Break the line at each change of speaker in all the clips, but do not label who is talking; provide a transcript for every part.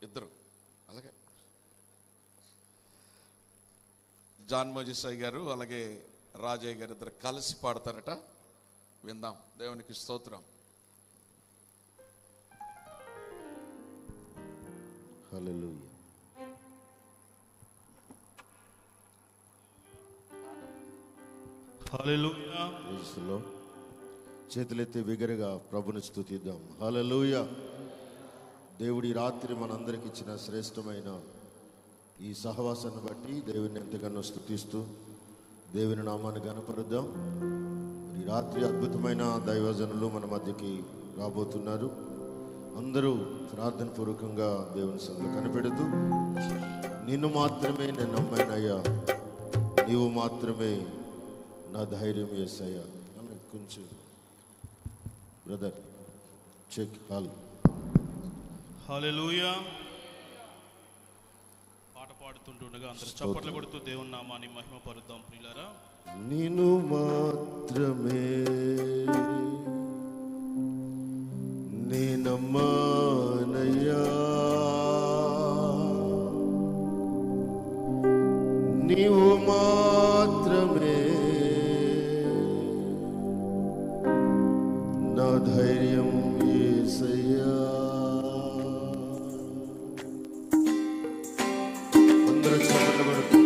ఇద్దరు. అలాగే జాన్ మోజెసాయి గారు అలాగే రాజయ్య గారు ఇద్దరు కలిసి పాడతారట. విందాం. దేవునికి స్తోత్రం.
హల్లెలూయా.
హల్లెలూయా.
చేతులెత్తి బిగ్గరగా ప్రభుని స్తుతిద్దాం. హల్లెలూయా. దేవుడి రాత్రి మనందరికి ఇచ్చిన శ్రేష్టమైన ఈ సహవాసాన్ని బట్టి దేవుని ఎంతగానో స్తుతిస్తూ దేవుని నామాన్ని గణపరుద్దాం. ఈ రాత్రి అద్భుతమైన దైవజనులు మన మధ్యకి రాబోతున్నారు. అందరూ ప్రార్థన పూర్వకంగా దేవుని సన్నిధిలో కనిపెడుతూ, నిన్ను మాత్రమే నేను నమ్మానయ్యా, నీవు మాత్రమే నా ధైర్యం యేసయ్యా. కొంచెం బ్రదర్ చెక్ హాల్.
హల్లెలూయా. పాట పాడుతుండగా అందరూ చప్పట్లు కొడుతూ దేవుని నామాన్ని మహిమ పరుద్దాం. ప్రియులారా,
నిన్ను మాత్రమే నేనమ్మానయ్యా, నీవు మాత్రమే నా ధైర్యం యేసయ్యా. అందరూ చప్పట్లు కొడుతూ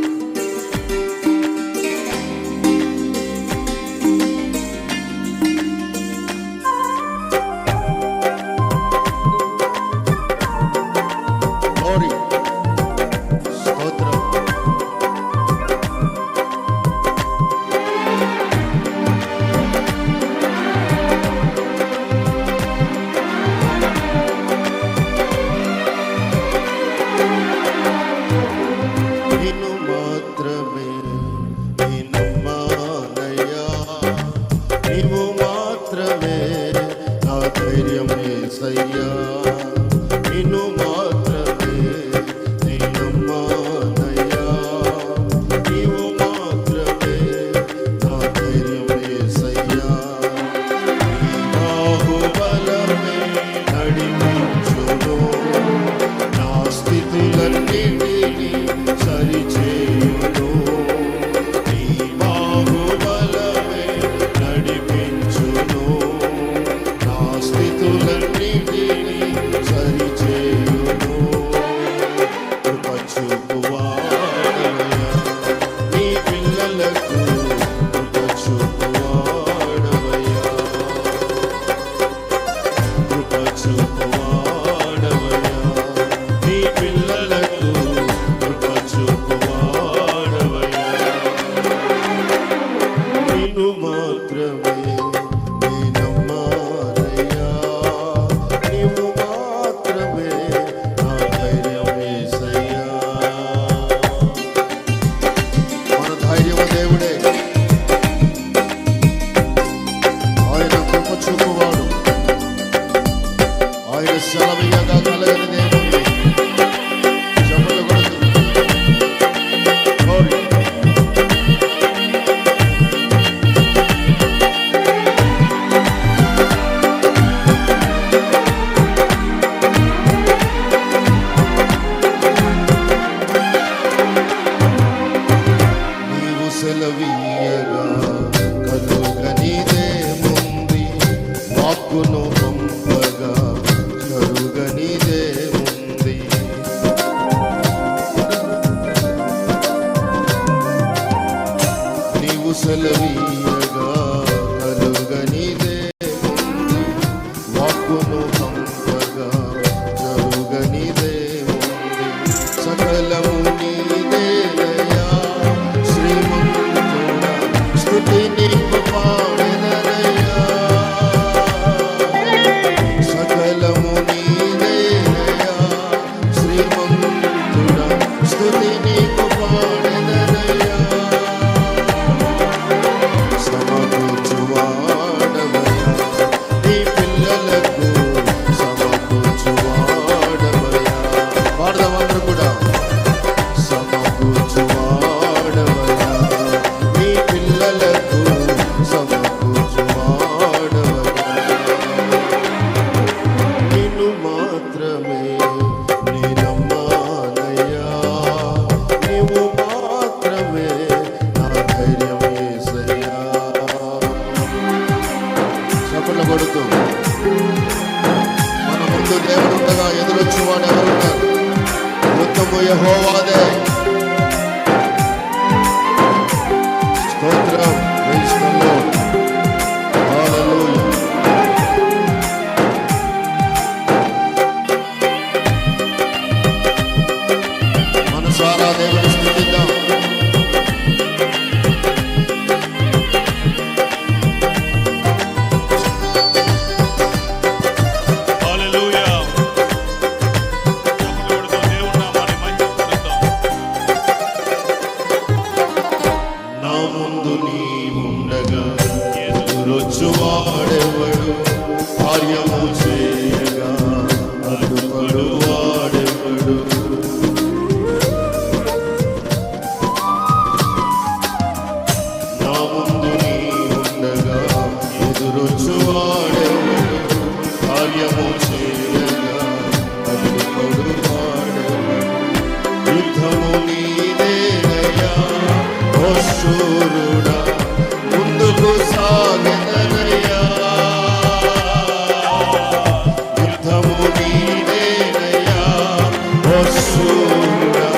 దేవుడు ఉండగా ఎదురొచ్చేవాడు ఎవరున్నారు? యుద్ధము యెహోవాదే. స్తోత్రం. Praise the lord. హల్లెలూయా. మనసారా దేవుని స్తుతిద్దాం.
హల్లెలూయా. చప్పట్లు కొడుతూ దేవుని నామాన్ని మహిమపరుద్దాం.
నా ముందు నీవుండగా ఎదురొచ్చువాడెవడు? కార్యము చేయగా అడ్డుపడు వాడెవడు? నా ముందు నీవుండగా ఎదురొచ్చువాడెవడు? కార్యము చేయగా అడ్డుపడు వాడెవడు? యుద్ధము నీదేనయ్యా ఓ శూరుడా, ముందుకు సాగెదనయ్యా. యుద్ధము నీదేనయ్యా ఓ శూరుడా,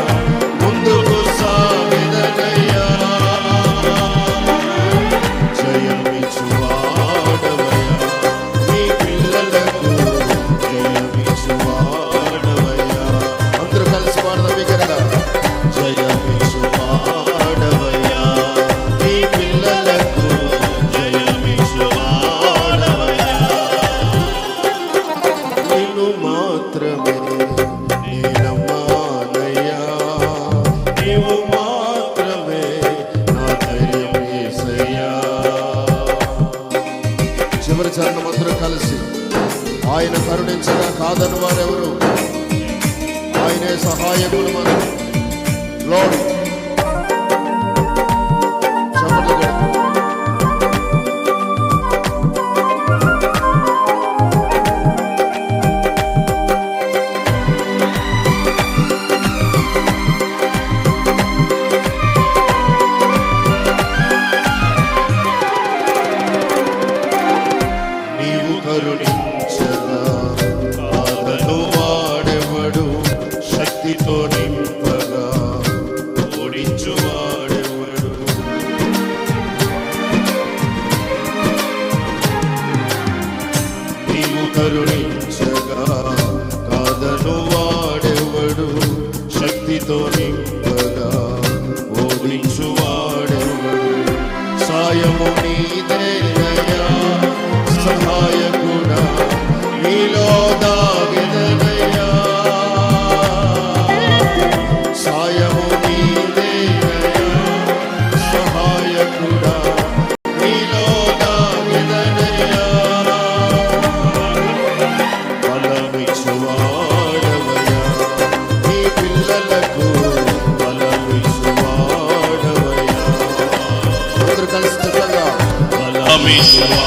ముందుకు సాగెదనయ్యా. జయమిచ్చువాడవయ్యా, నీ పిల్లలకు జయమిచ్చువాడవయ్యా. అందరూ కలిసి పాడదాం బిగ్గరగా. జయమిచ్చువాడవయ్యా, నీ పిల్లలకు జయమిచ్చువాడవయ్యా. నిన్ను మాత్రమే నేనమ్మానయ్యా, నీవు మాత్రమే నా ధైర్యం యేసయ్యా. చివరి చరణం అందరూ కలిసి. ఆయన కరుణించగా కాదని వారెవరు? ఆయనే సహాయకుడు మనకు. లార్డ్ చప్పట్లు కొడు. నీవు కరుణించగా కాదను వాడెవడు? శక్తితో నింపగా ఓడించువాడెవడు? నీవు కరుణించగా కాదను వాడెవడు? శక్తితో నింపగా ఓడించువాడెవడు? సాయము నీదేనయ్యా, సహాయకుడా, నీలో దాగెదనయ్యా. సాయము నీదేనయ్యా, సహాయకుడా, నీలో దాగెదనయ్యా. బలమిచ్చువాడవయ్యా, నీ పిల్లలకు బలమిచ్చువాడవయ్యా. అందరూ కలిసి చక్కగా
బలమిచ్చువాడవయ్యా,